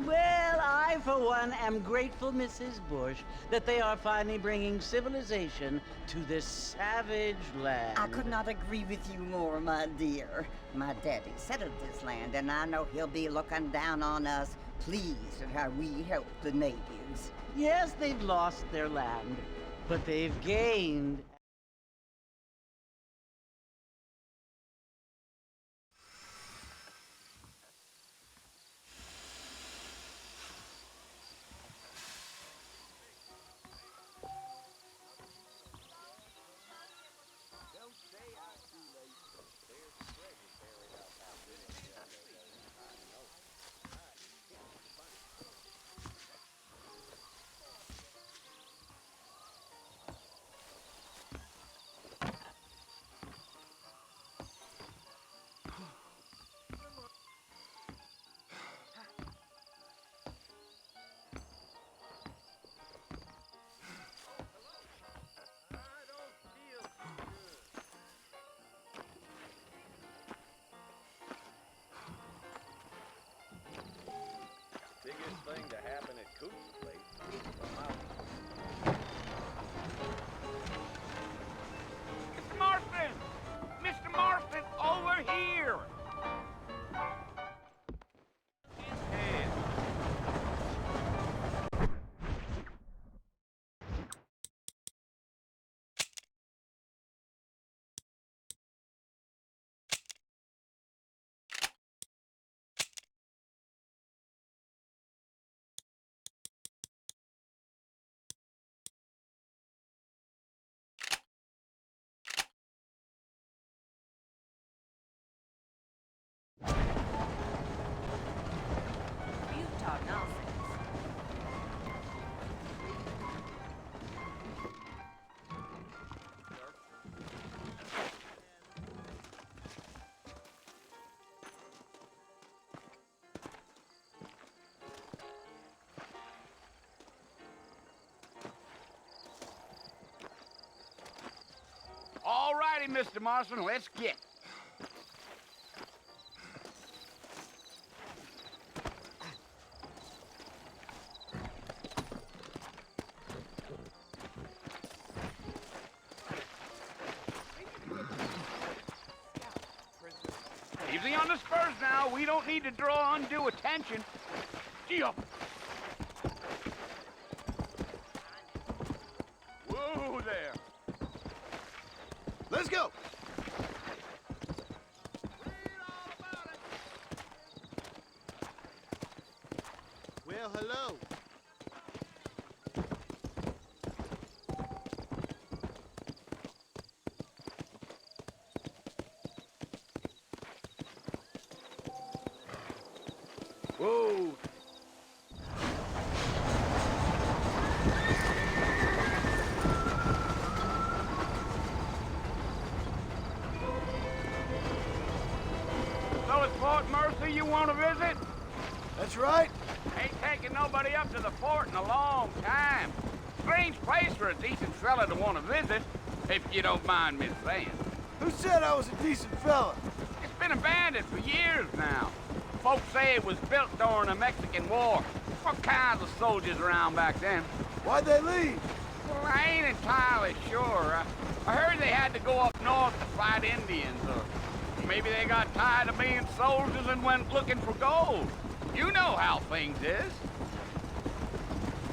Well, I, for one, am grateful, Mrs. Bush, that they are finally bringing civilization to this savage land. I could not agree with you more, my dear. My daddy settled this land, and I know he'll be looking down on us, pleased at how we help the natives. Yes, they've lost their land, but they've gained. Biggest thing to happen at Coop's place is the mountain. Mr. Marston! Mr. Marston, over here! Head. You talk nonsense. All righty, Mr. Marston, let's get. Easy on the spurs now. We don't need to draw undue attention. Gee up. Whoa there. Let's go! Well, hello. Whoa! So it's Fort Mercy you want to visit? That's right. Ain't taking nobody up to the fort in a long time. Strange place for a decent fella to want to visit, if you don't mind me saying. Who said I was a decent fella? It's been abandoned for years now. Folks say it was built during the Mexican War. What kinds of soldiers around back then? Why'd they leave? Well, I ain't entirely sure. I heard they had to go up north to fight Indians, or maybe they got tired of being soldiers and went looking for gold. You know how things is.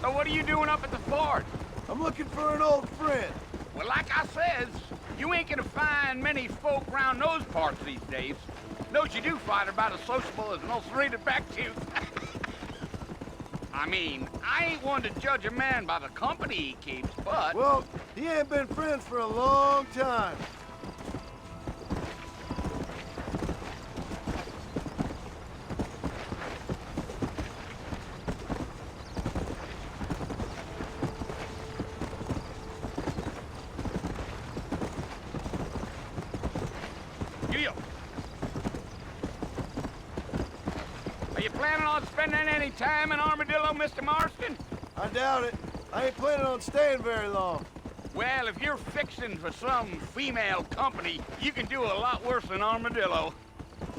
So what are you doing up at the fort? I'm looking for an old friend. Well, like I says, you ain't gonna find many folk around those parts these days. Those you do find are about as sociable as an ulcerated back tooth. I mean, I ain't one to judge a man by the company he keeps, but... Well, he ain't been friends for a long time. Are you planning on spending any time in Armadillo, Mr. Marston? I doubt it. I ain't planning on staying very long. Well, if you're fixing for some female company, you can do a lot worse than armadillo.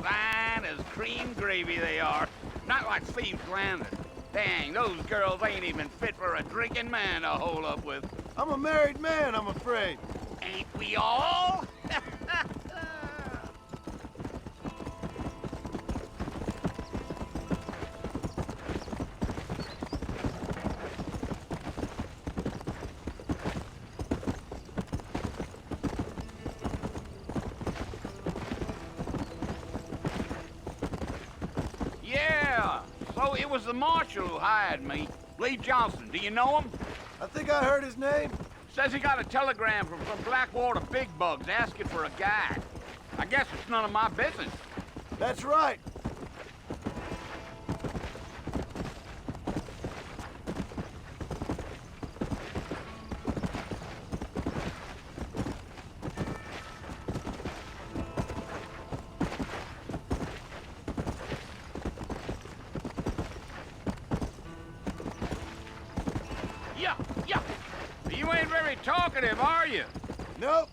Fine as cream gravy they are. Not like thieves landed. Dang, those girls ain't even fit for a drinking man to hole up with. I'm a married man, I'm afraid. Ain't we all? Yeah, so it was the marshal who hired me. Lee Johnson, do you know him? I think I heard his name. Says he got a telegram from Blackwater Big Bugs asking for a guide. I guess it's none of my business. That's right. Yeah. You ain't very talkative, are you? Nope.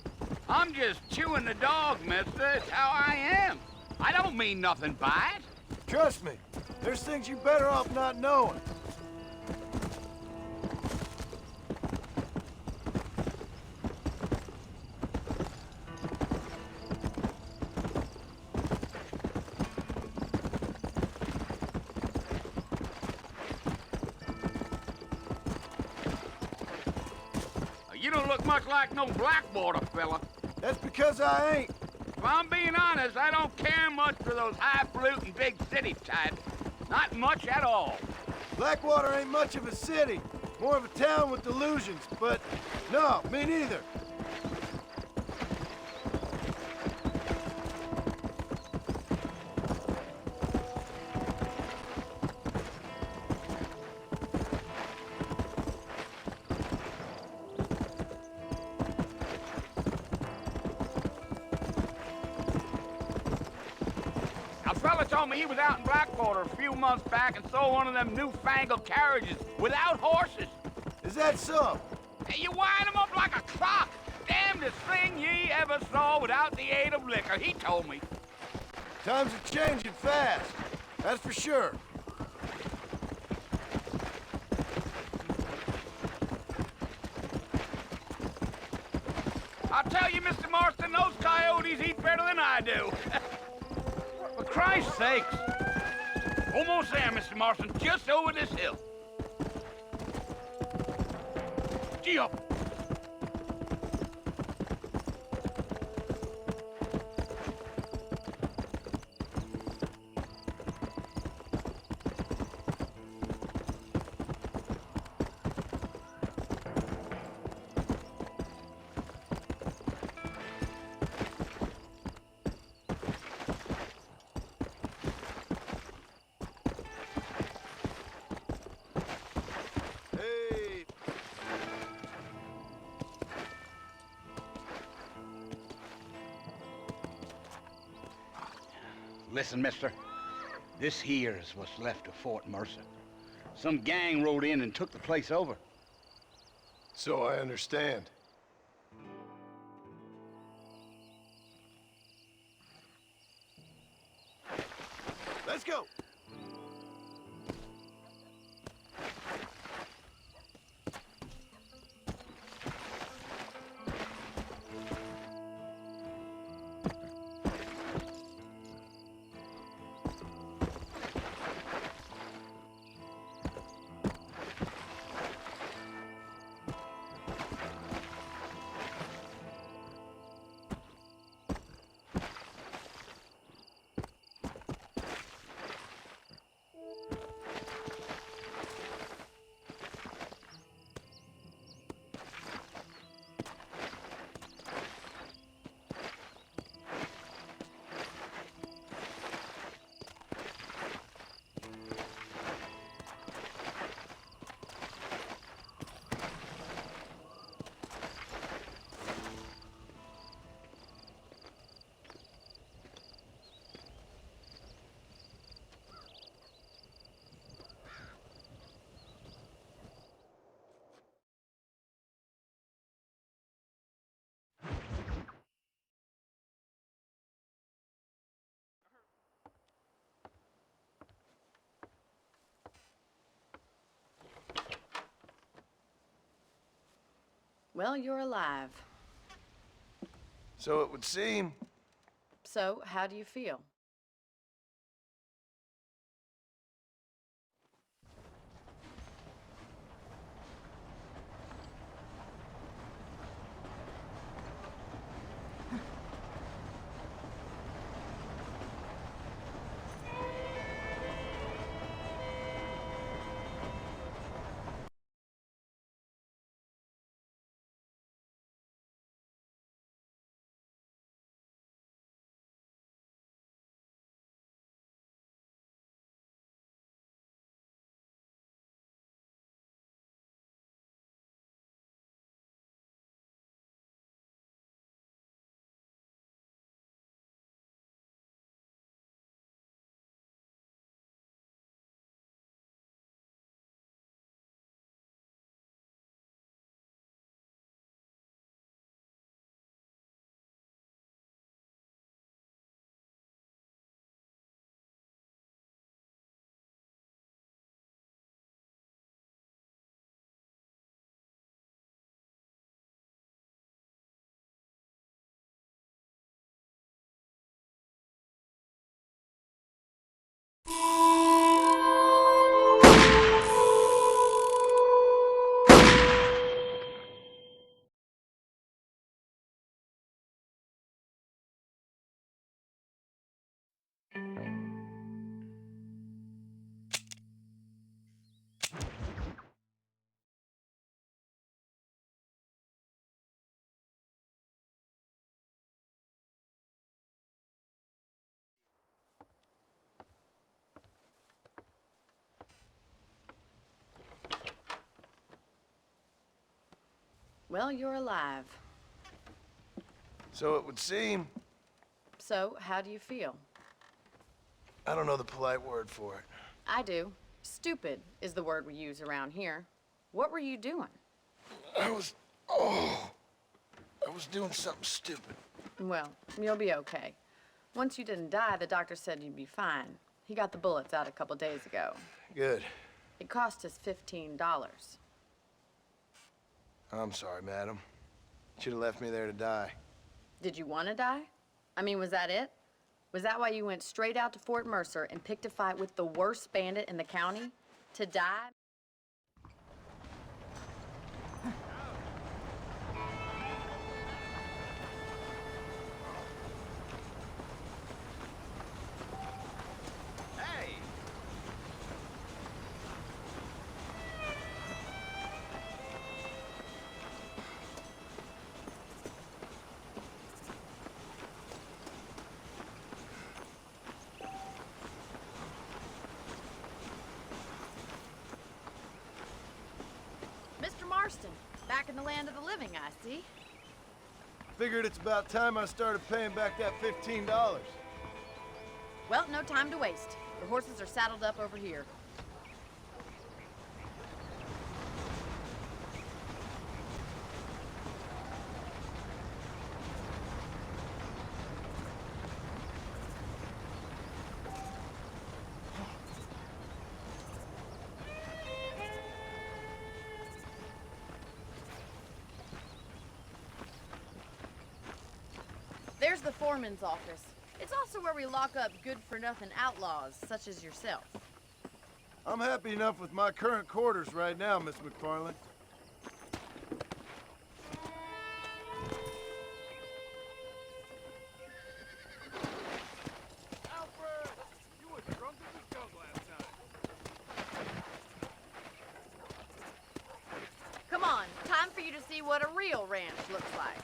I'm just chewing the dog, mister. It's how I am. I don't mean nothing by it. Trust me. There's things you better off not knowing. You don't look much like no Blackwater fella. That's because I ain't. If I'm being honest, I don't care much for those highfalutin big city types. Not much at all. Blackwater ain't much of a city. More of a town with delusions, but no, me neither. A fella told me he was out in Blackwater a few months back and saw one of them newfangled carriages without horses. Is that so? Hey, you wind 'em up like a clock. Damnedest thing ye ever saw without the aid of liquor, he told me. Times are changing fast. That's for sure. I'll tell you, Mr. Marston, those coyotes eat better than I do. For Christ's sakes. Almost there, Mr. Marston, just over this hill. Gee up. Hey, Listen, mister. This here is what's left of Fort Mercer. Some gang rode in and took the place over. so I understand. Let's go. Well, you're alive. So it would seem. So, how do you feel? Well, you're alive. So it would seem. So, how do you feel? I don't know the polite word for it. I do. Stupid is the word we use around here. What were you doing? I was doing something stupid. Well, you'll be okay. Once you didn't die, the doctor said you'd be fine. He got the bullets out a couple days ago. Good. It cost us $15. I'm sorry, madam. Should have left me there to die. Did you want to die? I mean, was that it? Was that why you went straight out to Fort Mercer and picked a fight with the worst bandit in the county? To die? Mr. Marston, back in the land of the living, I see. Figured it's about time I started paying back that $15. Well, no time to waste. The horses are saddled up over here. There's the foreman's office. It's also where we lock up good-for-nothing outlaws, such as yourself. I'm happy enough with my current quarters right now, Miss McFarlane. Alfred! You were drunk as a skunk last night. Come on, time for you to see what a real ranch looks like.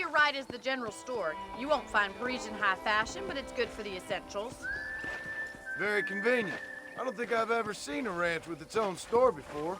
your right is the general store. You won't find Parisian high fashion, but it's good for the essentials. Very convenient. I don't think I've ever seen a ranch with its own store before.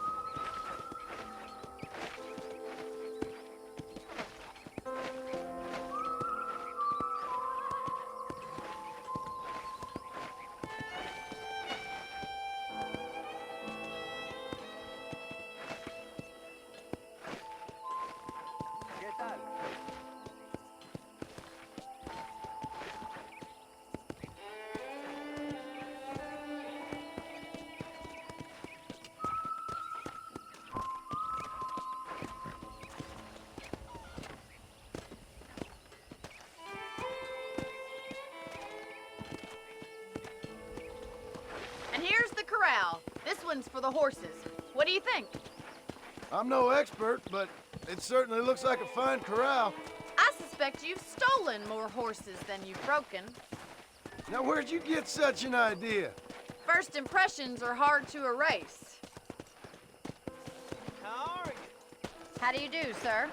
And here's the corral. This one's for the horses. What do you think? I'm no expert, but it certainly looks like a fine corral. I suspect you've stolen more horses than you've broken. Now, where'd you get such an idea? First impressions are hard to erase. How are you? How do you do, sir?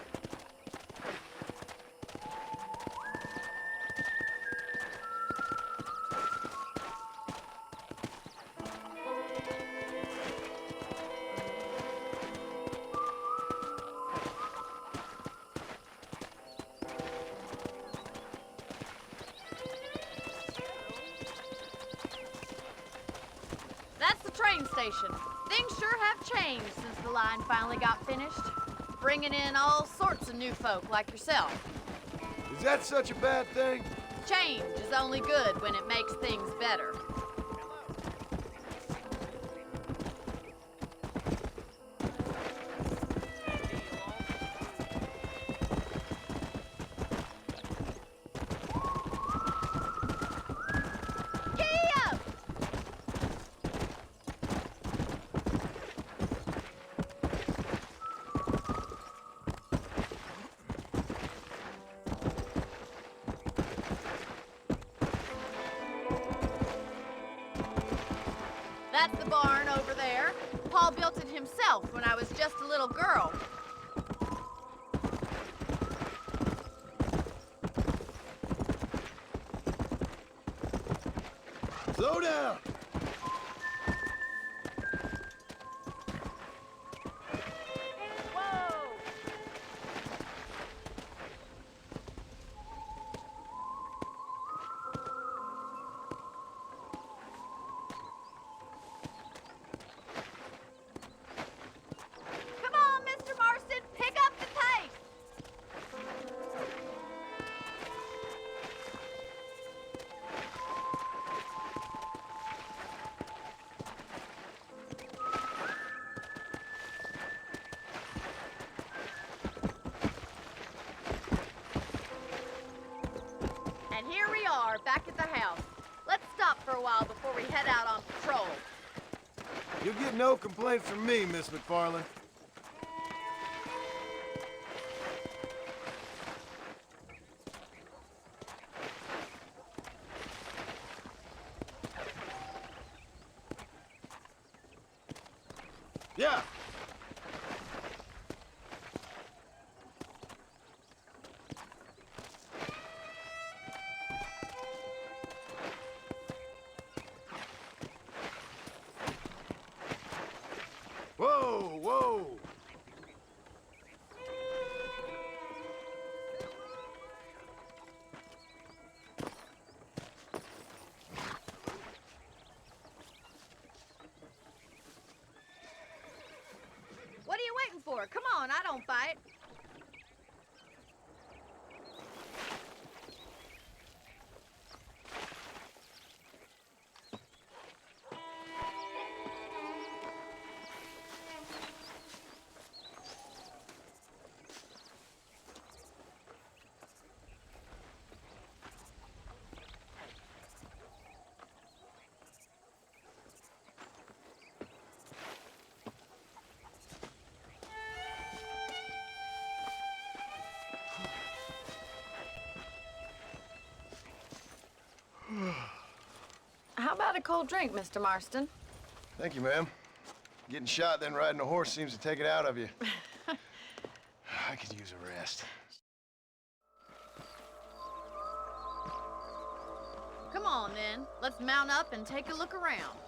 That's the train station. Things sure have changed since the line finally got finished. Bringing in all sorts of new folk like yourself. Is that such a bad thing? Change is only good when it makes things better. That's the barn over there. Paul built it himself when I was just a little girl. Slow down! Come on, Mr. Marston, pick up the pace. And here we are, back at the house. Let's stop for a while before we head out on patrol. You'll get no complaints from me, Miss McFarland. Yeah. Whoa, whoa. What are you waiting for? Come on, I don't bite. How about a cold drink, Mr. Marston? Thank you, ma'am. Getting shot, then riding a horse seems to take it out of you. I could use a rest. Come on, then. Let's mount up and take a look around.